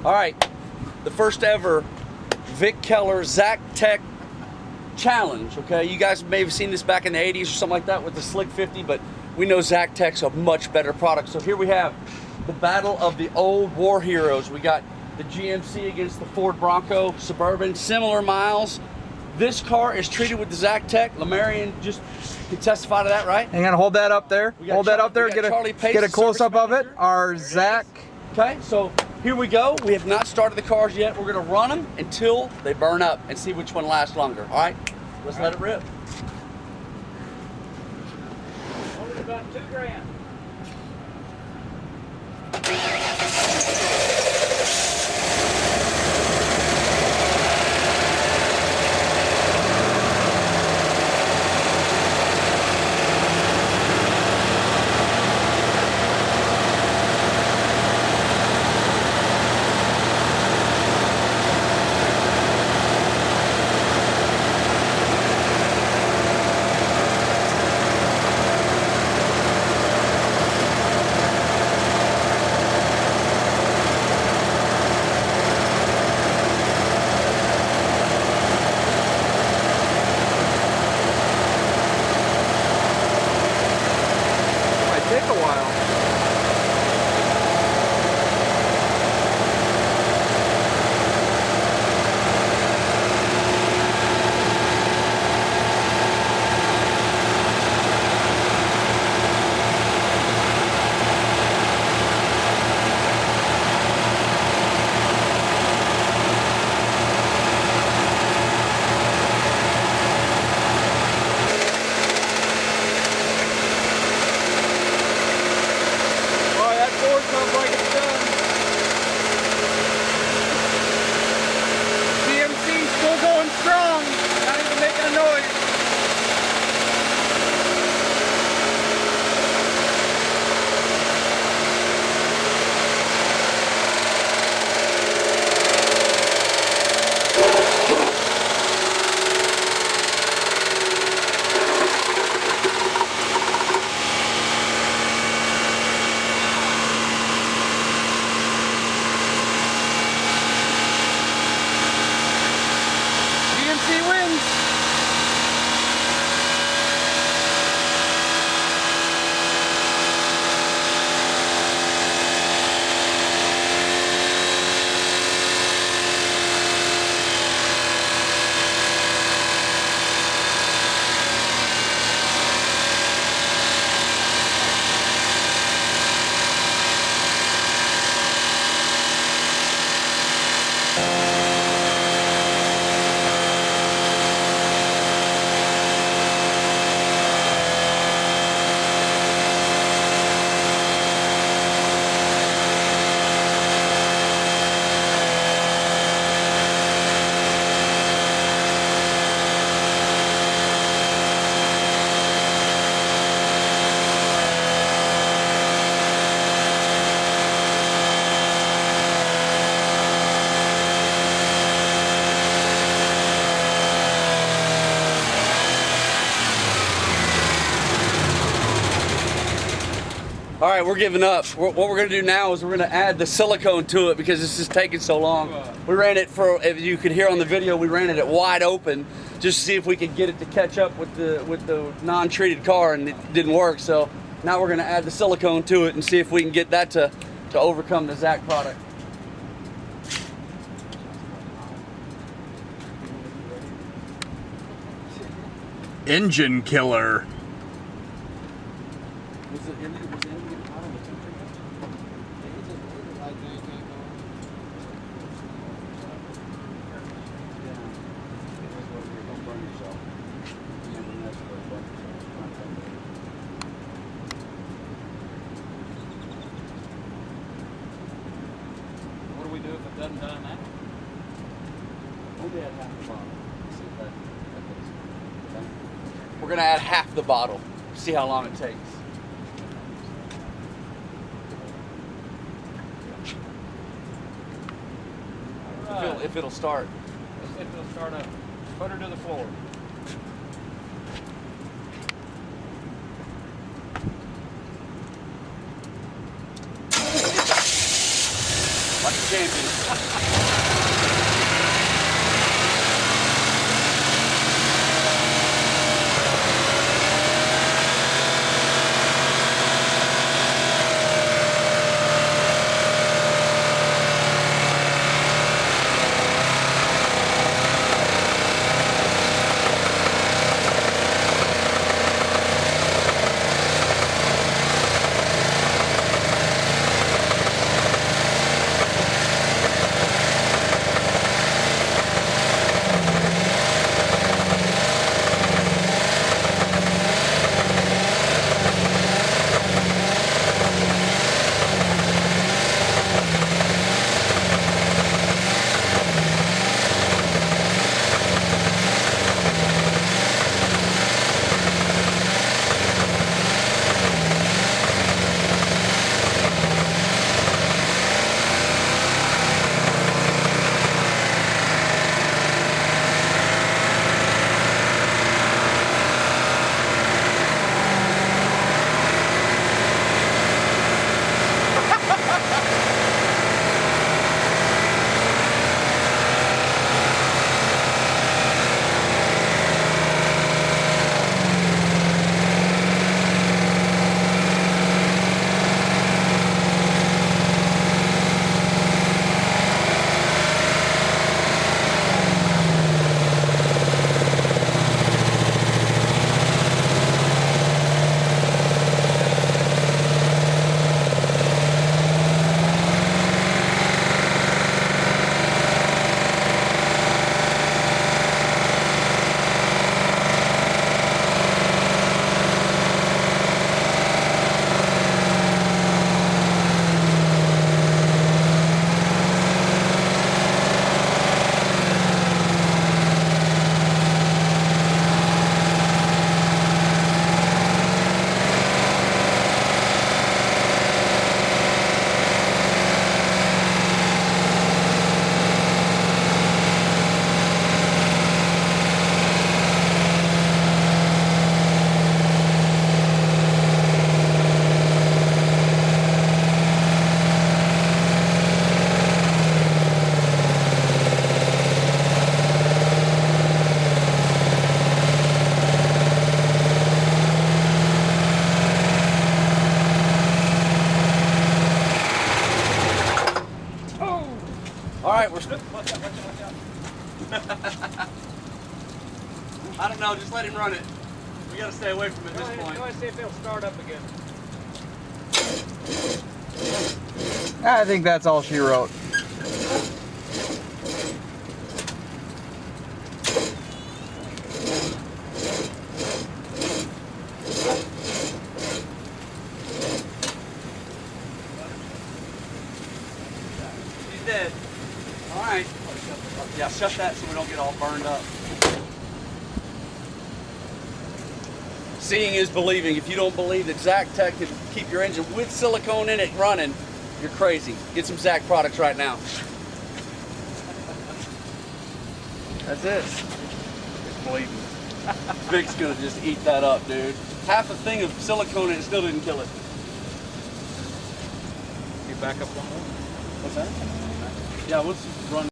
All right, the first ever Vic Keller Zak Tech Challenge, okay? You guys may have seen this back in the 80s or something like that with the Slick 50, but we know Zak Tech's a much better product. So here we have the battle of the old war heroes. We got the GMC against the Ford Bronco Suburban, similar miles. This car is treated with the Zak Tech. Lamarian just can testify to that, right? Hang on, hold that up there. Hold that up there. Get a close-up of it. Our Zak. Okay, so here we go. We have not started the cars yet. We're gonna run them until they burn up and see which one lasts longer. All right, let's let it rip. Only about $2,000. Take a while. Sounds like it's done. GMC still going strong, not even making a noise. All right, we're giving up. What we're gonna do now is we're gonna add the silicone to it because this is taking so long. We ran it for, if you could hear on the video, we ran it at wide open just to see if we could get it to catch up with the non-treated car, and it didn't work. So now we're gonna add the silicone to it and see if we can get that to overcome the Zak product. Engine killer. What do we do if it doesn't die now? Only add half the bottle. See if that takes. Okay. We're gonna add half the bottle. See how long it takes. Right. If it'll start. Let's see if it'll start up. Put her to the floor. Like a champion. All right, we're. Watch out. I don't know. Just let him run it. We got to stay away from it at this point. Go ahead and see if it'll start up again. I think that's all she wrote. He's dead. All right. Yeah, shut that so we don't get all burned up. Seeing is believing. If you don't believe that Zak Tech can keep your engine with silicone in it running, you're crazy. Get some Zak products right now. That's it. It's believing. Vic's gonna just eat that up, dude. Half a thing of silicone and it still didn't kill it. You back up one more. What's that? Yeah, let's run.